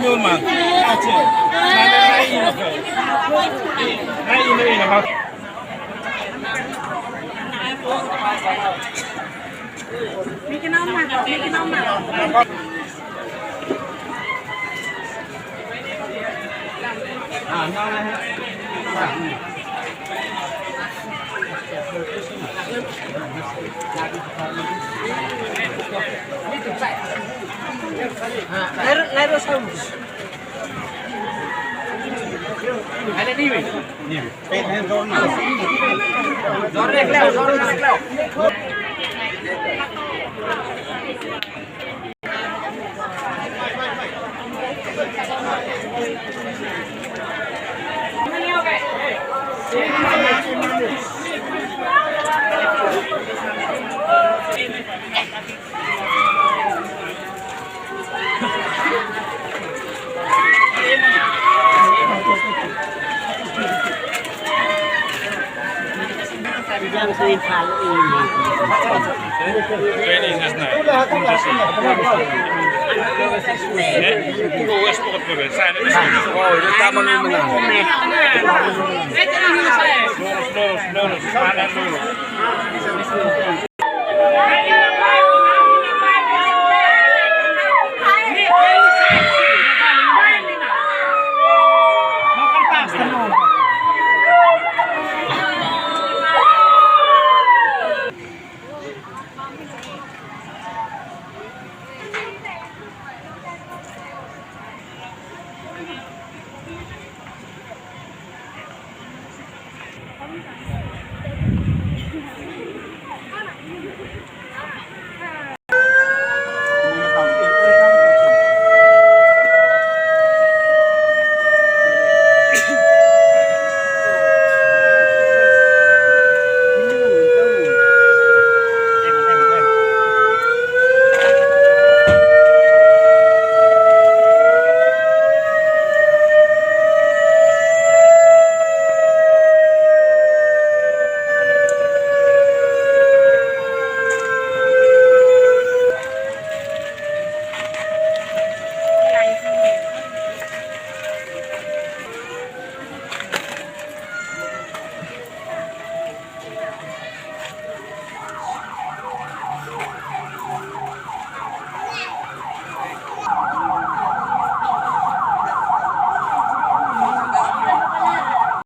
မျိုးမှာအချက်နာမည်နိုင်ရင်ပဲနိုင်ရင်လည်းနော်มีกินน้ำมามีกินน้ำมา น้องนะฮะLeros homes. Ada ni weh. Ni. Pen zon. Zon nak leo. Yang sering hal ini. Training is nice. Hoe is het gebeurd? Zijn er misschien? Oh, dat kan maar niet meer. Lolos.